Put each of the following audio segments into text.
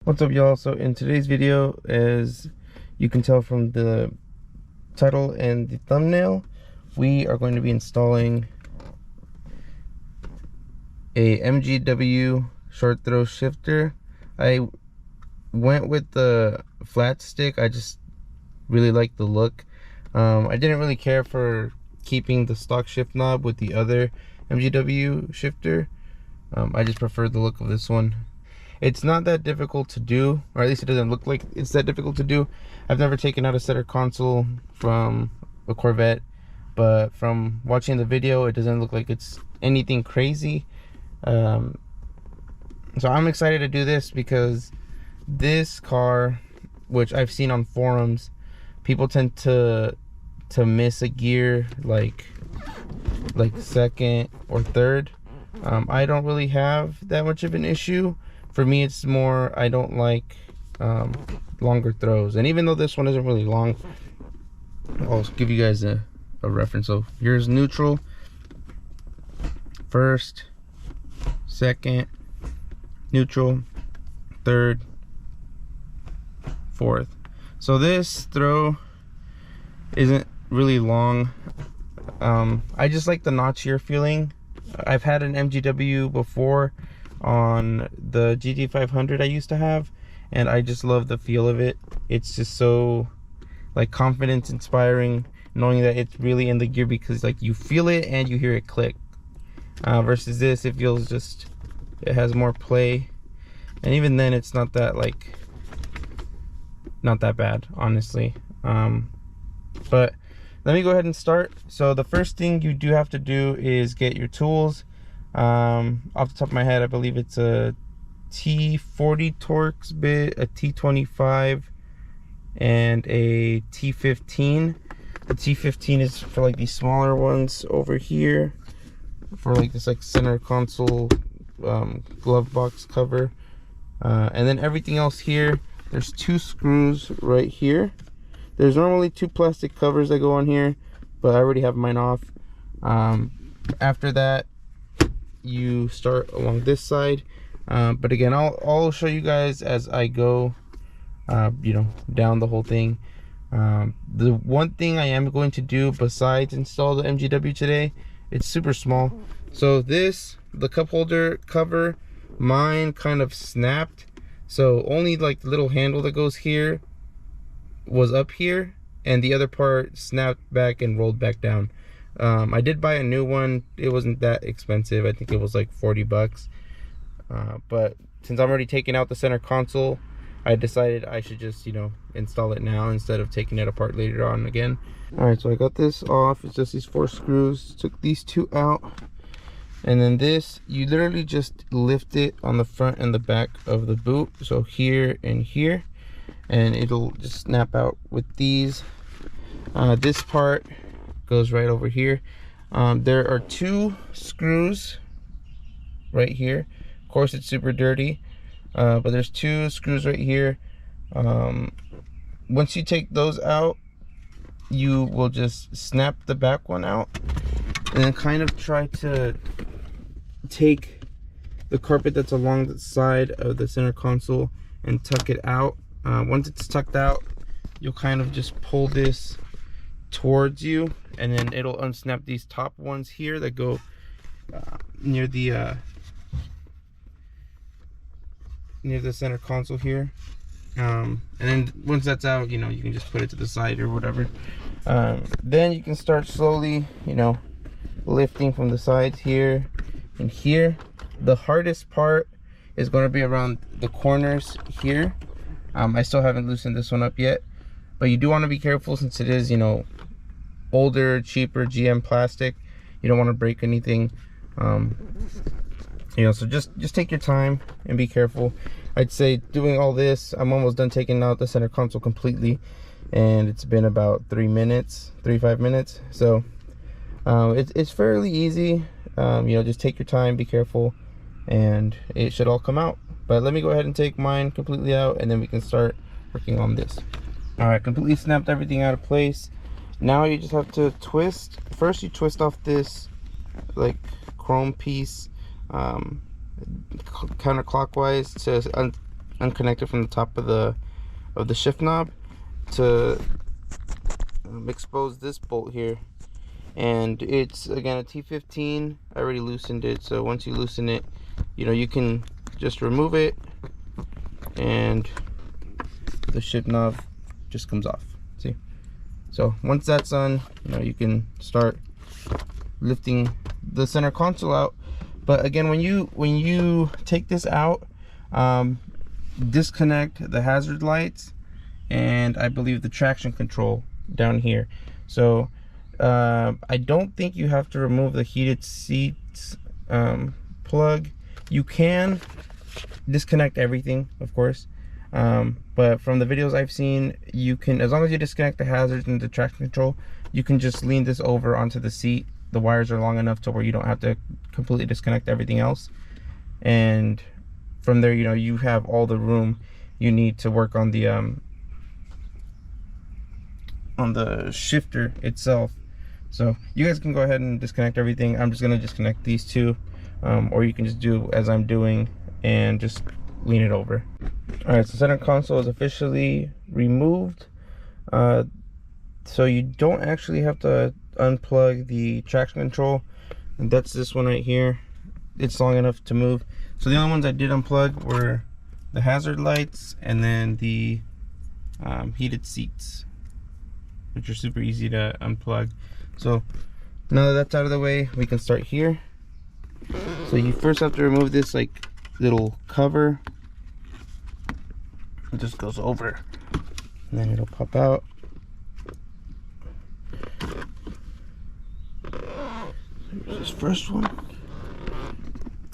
What's up, y'all? So in today's video, as you can tell from the title and the thumbnail, we are going to be installing a MGW short throw shifter. I went with the flat stick. I just really like the look. I didn't really care for keeping the stock shift knob with the other MGW shifter. I just preferred the look of this one. It's not that difficult to do, or at least it doesn't look like it's that difficult to do. I've never taken out a center console from a Corvette, but from watching the video, it doesn't look like it's anything crazy. So I'm excited to do this because this car, which I've seen on forums, people tend to miss a gear like second or third. I don't really have that much of an issue. For me, it's more, I don't like longer throws. And even though this one isn't really long, I'll give you guys a reference. So here's neutral, first, second, neutral, third, fourth. So this throw isn't really long. I just like the notchier feeling. I've had an MGW before on the GT500 I used to have, and I just love the feel of it. It's just so like confidence inspiring, knowing that it's really in the gear, because like you feel it and you hear it click, versus this, it feels just, it has more play. And even then, it's not that bad, honestly. But let me go ahead and start. So the first thing you do have to do is get your tools. Off the top of my head, I believe it's a T40 Torx bit, a T25, and a T15. The T15 is for like these smaller ones over here, for like this like center console glove box cover. And then everything else here, there's two screws right here. There's normally two plastic covers that go on here, but I already have mine off. After that, you start along this side, but again, I'll show you guys as I go, you know, down the whole thing. The one thing I am going to do besides install the MGW today, it's super small. So this, the cup holder cover, mine kind of snapped, so only like the little handle that goes here was up here, and the other part snapped back and rolled back down. I did buy a new one. It wasn't that expensive. I think it was like 40 bucks. But since I'm already taking out the center console, I decided I should just, you know, install it now instead of taking it apart later on again. All right, so I got this off. It's just these 4 screws. Took these 2 out. And then this, you literally just lift it on the front and the back of the boot. So here and here, and it'll just snap out with these. This part goes right over here. There are 2 screws right here. Of course, it's super dirty, but there's 2 screws right here. Once you take those out, you will just snap the back one out, and then kind of try to take the carpet that's along the side of the center console and tuck it out. Once it's tucked out, you'll kind of just pull this towards you, and then it'll unsnap these top ones here that go near the center console here. And then once that's out, you know, you can just put it to the side or whatever. Then you can start slowly, you know, lifting from the sides here and here. The hardest part is going to be around the corners here. I still haven't loosened this one up yet, but you do want to be careful since it is, you know, older, cheaper GM plastic. You don't want to break anything. You know, so just take your time and be careful. I'd say doing all this, I'm almost done taking out the center console completely, and it's been about 5 minutes. So it's fairly easy. You know, just take your time, be careful, and it should all come out. But let me go ahead and take mine completely out, and then we can start working on this. All right, completely snapped everything out of place. Now you just have to twist. First, you twist off this like chrome piece counterclockwise to unconnect it from the top of the shift knob to expose this bolt here. And it's again a T15. I already loosened it, so once you loosen it, you know, you can just remove it and the shift knob just comes off. See? So once that's done, you know, you can start lifting the center console out. But again, when you take this out, disconnect the hazard lights and I believe the traction control down here. So I don't think you have to remove the heated seats plug. You can disconnect everything, of course, but from the videos I've seen, you can, as long as you disconnect the hazards and the traction control, you can just lean this over onto the seat. The wires are long enough to where you don't have to completely disconnect everything else, and from there, you know, you have all the room you need to work on the shifter itself. So you guys can go ahead and disconnect everything. I'm just gonna disconnect these two, or you can just do as I'm doing and just lean it over. All right, so center console is officially removed. So you don't actually have to unplug the traction control, and that's this one right here. It's long enough to move. So the only ones I did unplug were the hazard lights and then the heated seats, which are super easy to unplug. So now that that's out of the way, we can start here. So you first have to remove this like little cover. It just goes over and then it'll pop out. There's this first one,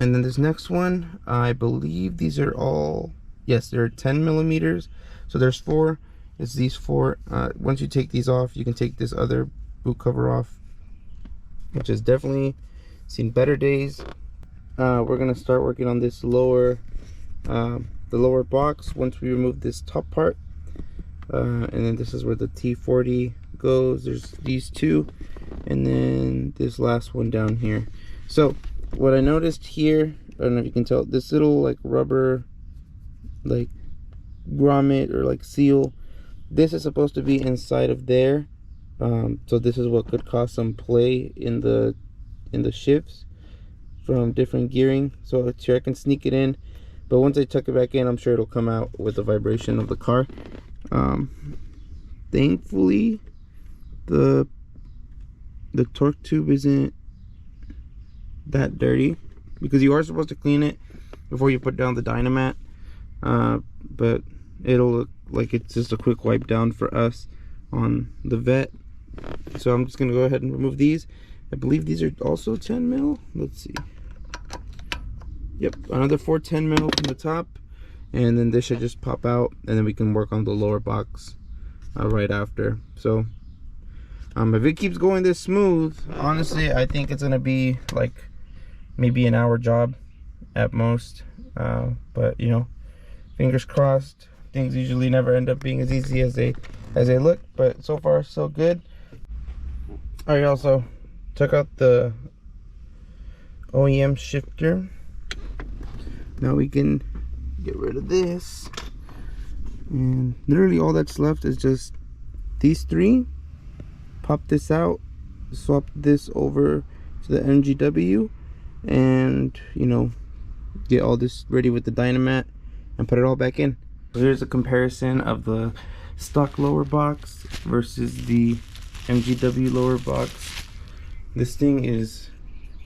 and then this next one, I believe these are all, yes, they're 10 millimeters. So there's 4. It's these 4. Once you take these off, you can take this other boot cover off, which has definitely seen better days. We're gonna start working on this lower, the lower box once we remove this top part, and then this is where the T40 goes. There's these 2, and then this last one down here. So what I noticed here, I don't know if you can tell, this little like rubber like grommet or like seal, this is supposed to be inside of there. So this is what could cause some play in the shifts from different gearing. So here I can sneak it in, but once I tuck it back in, I'm sure it'll come out with the vibration of the car. Thankfully the torque tube isn't that dirty, because you are supposed to clean it before you put down the dynamat, but it'll look like it's just a quick wipe down for us on the Vette. So I'm just gonna go ahead and remove these. I believe these are also 10 mil. Let's see. Yep, another 4 10 mil from the top, and then this should just pop out, and then we can work on the lower box right after. So if it keeps going this smooth, honestly, I think it's gonna be like maybe an hour job at most, but you know, fingers crossed. Things usually never end up being as easy as they look, but so far so good. All right, also took out the OEM shifter. Now we can get rid of this, and literally all that's left is just these 3. Pop this out, swap this over to the MGW, and you know, get all this ready with the dynamat and put it all back in. So here's a comparison of the stock lower box versus the MGW lower box. This thing is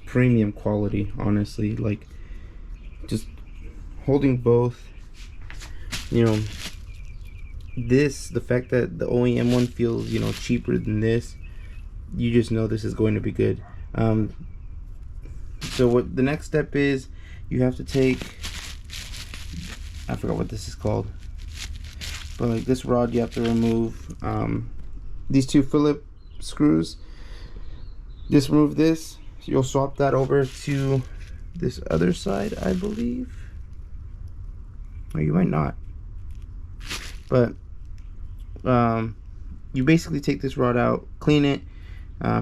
premium quality, honestly. Like, just holding both, you know, this, the fact that the OEM one feels, you know, cheaper than this, you just know this is going to be good. So what the next step is, you have to take, I forgot what this is called, but like this rod, you have to remove these 2 Phillip screws. Just remove this. You'll swap that over to this other side, I believe, or you might not, but you basically take this rod out, clean it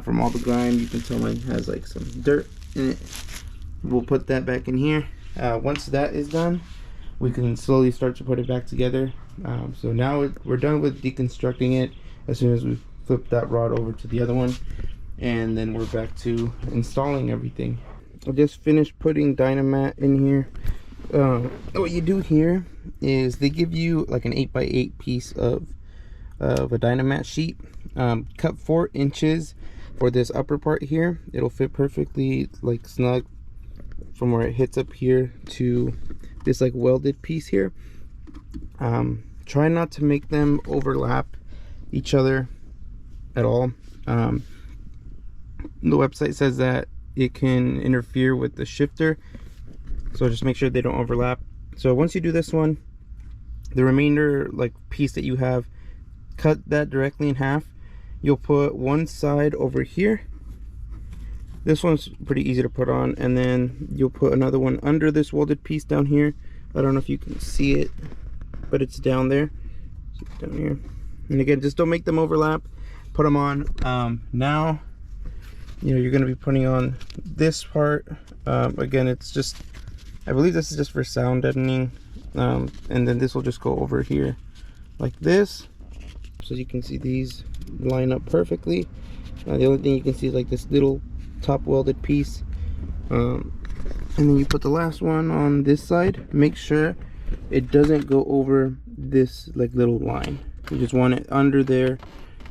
from all the grime. You can tell mine has like some dirt in it. We'll put that back in here. Once that is done, we can slowly start to put it back together. So now we're done with deconstructing it as soon as we flip that rod over to the other one, and then we're back to installing everything. I just finished putting Dynamat in here. What you do here is they give you like an 8x8 piece of a Dynamat sheet. Cut 4 inches for this upper part here. It'll fit perfectly, like snug, from where it hits up here to this like welded piece here. Try not to make them overlap each other at all. The website says that it can interfere with the shifter, so just make sure they don't overlap. So once you do this one, the remainder like piece that you have, cut that directly in half. You'll put one side over here. This one's pretty easy to put on, and then you'll put another one under this welded piece down here. I don't know if you can see it, but it's down there. It's down here. And again, just don't make them overlap. Put them on. Now, you know, you're going to be putting on this part. Again, it's just, I believe this is just for sound deadening. And then this will just go over here like this. So you can see these line up perfectly. The only thing you can see is like this little top welded piece. And then you put the last one on this side. Make sure it doesn't go over this like little line. You just want it under there.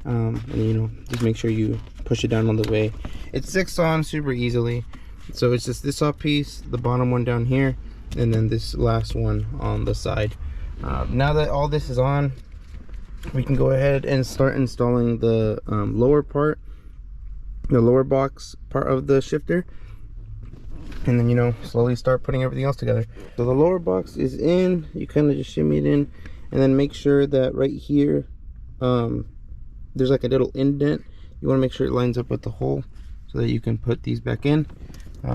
And you know, just make sure you push it down all the way. It sticks on super easily. So it's just this top piece, the bottom one down here, and then this last one on the side. Now that all this is on, we can go ahead and start installing the lower part, the lower box part of the shifter, and then, you know, slowly start putting everything else together. So the lower box is in. You kind of just shimmy it in, and then make sure that right here there's like a little indent. You want to make sure it lines up with the hole so that you can put these back in.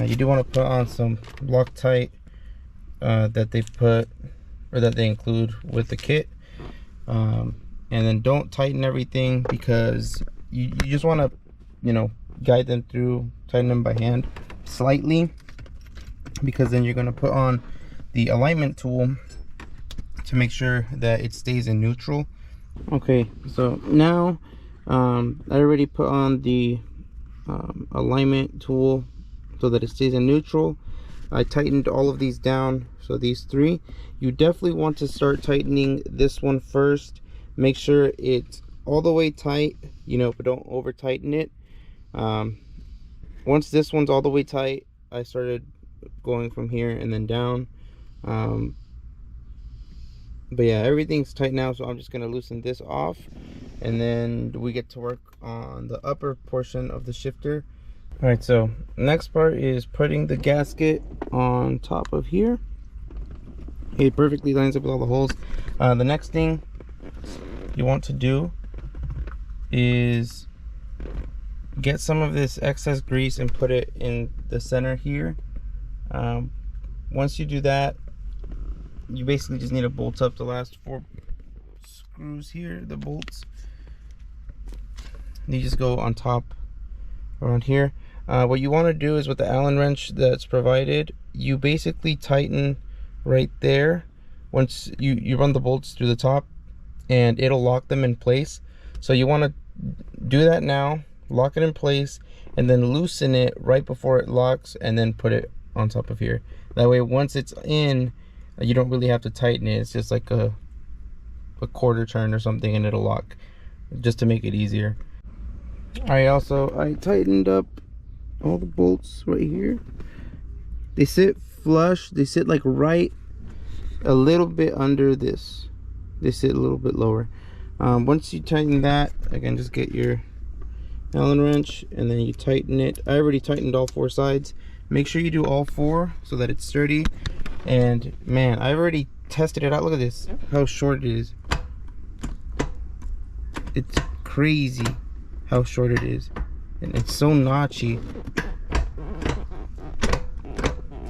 You do want to put on some Loctite that they put, or that they include with the kit. And then don't tighten everything, because you just want to, you know, guide them through, tighten them by hand slightly, because then you're going to put on the alignment tool to make sure that it stays in neutral. Okay, so now I already put on the alignment tool so that it stays in neutral. I tightened all of these down, so these 3. You definitely want to start tightening this one first. Make sure it's all the way tight, you know, but don't over tighten it. Once this one's all the way tight, I started going from here and then down. But yeah, everything's tight now, so I'm just gonna loosen this off, and then we get to work on the upper portion of the shifter. All right, so next part is putting the gasket on top of here. It perfectly lines up with all the holes. The next thing you want to do is get some of this excess grease and put it in the center here. Once you do that, you basically just need to bolt up the last 4 screws here, the bolts. You just go on top around here. What you want to do is, with the Allen wrench that's provided, you basically tighten right there. Once you run the bolts through the top, and it'll lock them in place. So you want to do that now, lock it in place, and then loosen it right before it locks, and then put it on top of here. That way, once it's in, you don't really have to tighten it. It's just like a quarter turn or something, and it'll lock, just to make it easier. I tightened up all the bolts right here. They sit flush. They sit like right a little bit under this. They sit a little bit lower. Once you tighten that, again, just get your Allen wrench and then you tighten it. I already tightened all 4 sides. Make sure you do all 4 so that it's sturdy. And man, I've already tested it out. Look at this, how short it is. It's crazy how short it is, and it's so notchy.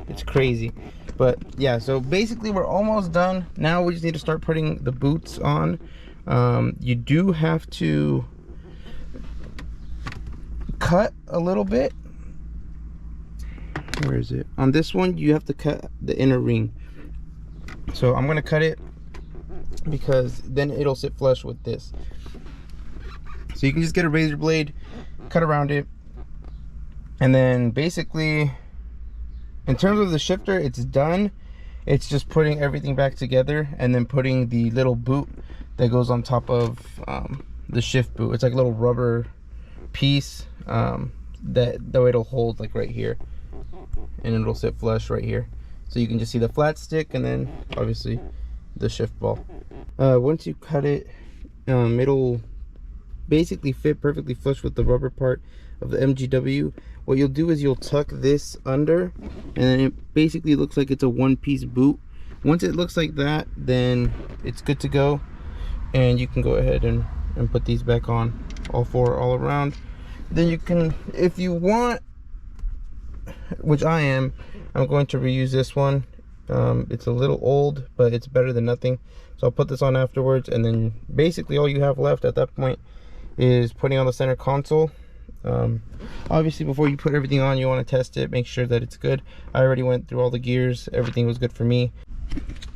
It's crazy. But yeah, so basically we're almost done. Now we just need to start putting the boots on. You do have to cut a little bit. Where is it? On this one, you have to cut the inner ring. So I'm gonna cut it because then it'll sit flush with this. So you can just get a razor blade, cut around it, and then basically, in terms of the shifter, it's done. It's just putting everything back together and then putting the little boot that goes on top of the shift boot. It's like a little rubber piece that though it'll hold like right here, and it'll sit flush right here. So you can just see the flat stick and then obviously the shift ball. Once you cut it, it'll basically fit perfectly flush with the rubber part of the MGW. What you'll do is you'll tuck this under, and then it basically looks like it's a one-piece boot. Once it looks like that, then it's good to go, and you can go ahead and put these back on, all four all around. Then you can, if you want, which I'm going to reuse this one. It's a little old, but it's better than nothing. So I'll put this on afterwards, and then basically all you have left at that point is putting on the center console. Obviously before you put everything on, you want to test it, make sure that it's good. I already went through all the gears, everything was good for me.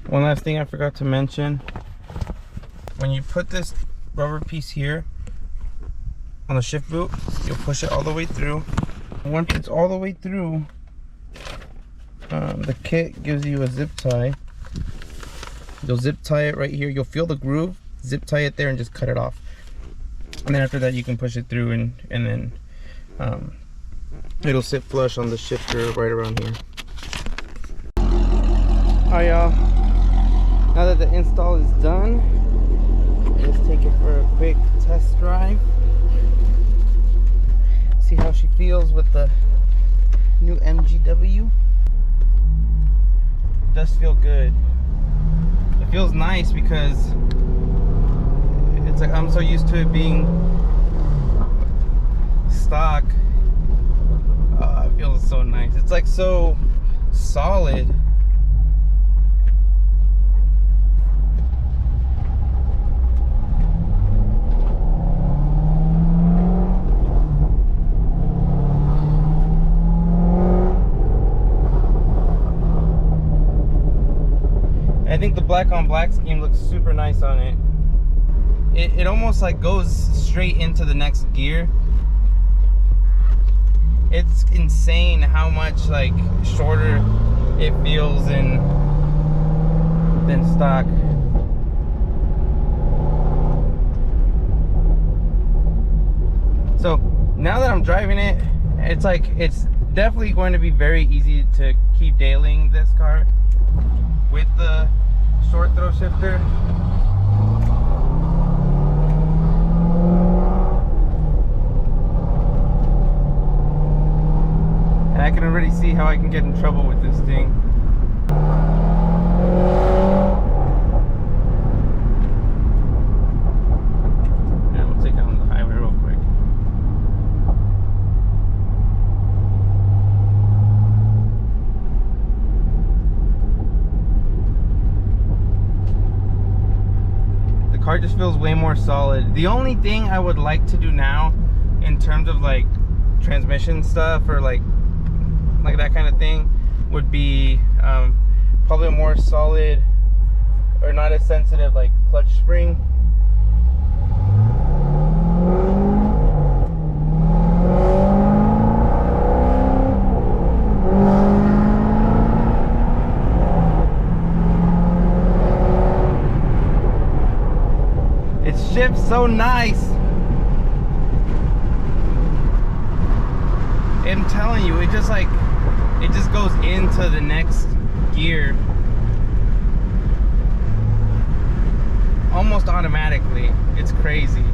One last thing I forgot to mention: when you put this rubber piece here on the shift boot, you'll push it all the way through. Once it's all the way through, the kit gives you a zip tie. You'll zip tie it right here. You'll feel the groove, zip tie it there, and just cut it off. And then after that, you can push it through, and then it'll sit flush on the shifter right around here. Alright, y'all, now that the install is done, let's take it for a quick test drive. See how she feels with the new MGW. It does feel good. It feels nice because it's like I'm so used to it being stock. It feels so nice. It's like so solid. I think the black on black scheme looks super nice on it. It almost like goes straight into the next gear. It's insane how much like shorter it feels than stock. So now that I'm driving it, it's like it's definitely going to be very easy to keep dailying this car with the short throw shifter. And I can already see how I can get in trouble with this thing. Yeah, we'll take it on the highway real quick. The car just feels way more solid. The only thing I would like to do now in terms of like transmission stuff or like that kind of thing would be probably a more solid or not as sensitive like clutch spring. It shifts so nice. I'm telling you, it just like it just goes into the next gear almost automatically. It's crazy.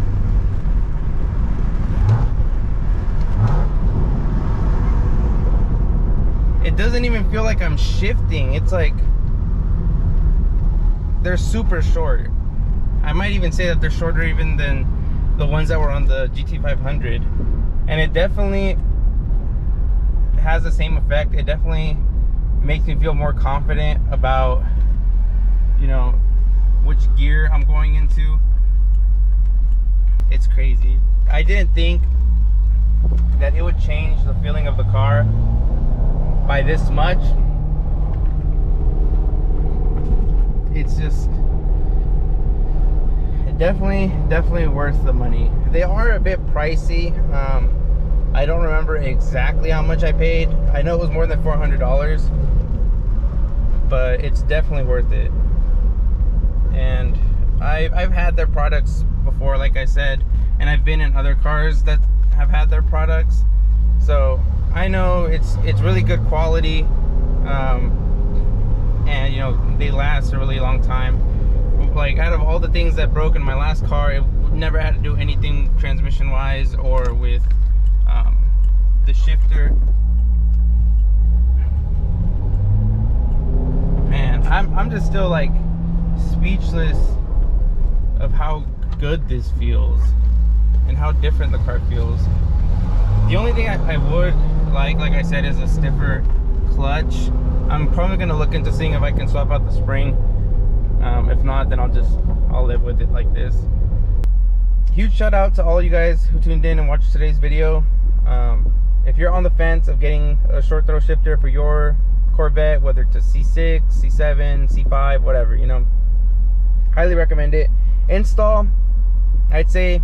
It doesn't even feel like I'm shifting. It's like they're super short. I might even say that they're shorter even than the ones that were on the GT500, and it definitely has the same effect. It definitely makes me feel more confident about, you know, which gear I'm going into. It's crazy. I didn't think that it would change the feeling of the car by this much. it's just definitely worth the money. They are a bit pricey. I don't remember exactly how much I paid. I know it was more than $400, but it's definitely worth it. And I've had their products before, like I said, and I've been in other cars that have had their products, so I know it's really good quality, and you know, they last a really long time. Like, out of all the things that broke in my last car, it never had to do anything transmission wise or with the shifter. Man, I'm just still like speechless of how good this feels and how different the car feels. The only thing I would like I said, is a stiffer clutch. I'm probably gonna look into seeing if I can swap out the spring. If not, then I'll live with it like this. Huge shout out to all you guys who tuned in and watched today's video. If you're on the fence of getting a short throw shifter for your Corvette, whether it's a C6, C7, C5, whatever, you know, highly recommend it. Install, I'd say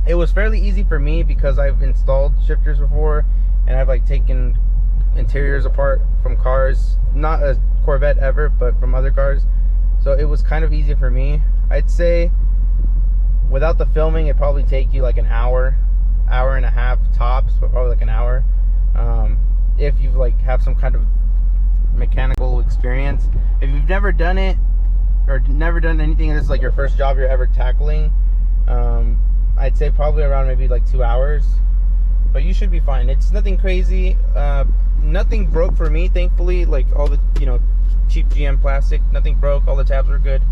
it was fairly easy for me because I've installed shifters before, and I've like taken interiors apart from cars, not a Corvette ever, but from other cars, so it was kind of easy for me. I'd say without the filming, it'd probably take you like an hour and a half tops, but probably like an hour, if you like have some kind of mechanical experience. If you've never done it or never done anything, and this is like your first job you're ever tackling, I'd say probably around maybe like 2 hours, but you should be fine. It's nothing crazy. Nothing broke for me, thankfully. Like, all the, you know, cheap GM plastic, nothing broke, all the tabs were good.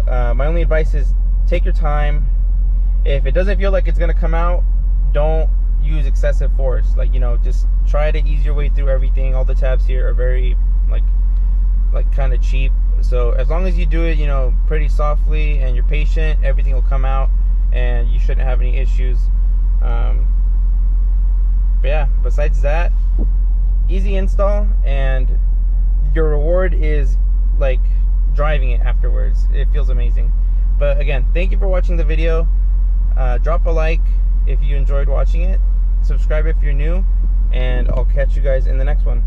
My only advice is take your time. If it doesn't feel like it's gonna come out, don't use excessive force. Like, you know, just try to ease your way through everything. All the tabs here are very like kind of cheap, so as long as you do it, you know, pretty softly and you're patient, everything will come out and you shouldn't have any issues. But yeah, besides that, easy install, and your reward is like driving it afterwards. It feels amazing. But again, thank you for watching the video. Drop a like if you enjoyed watching it, subscribe if you're new, and I'll catch you guys in the next one.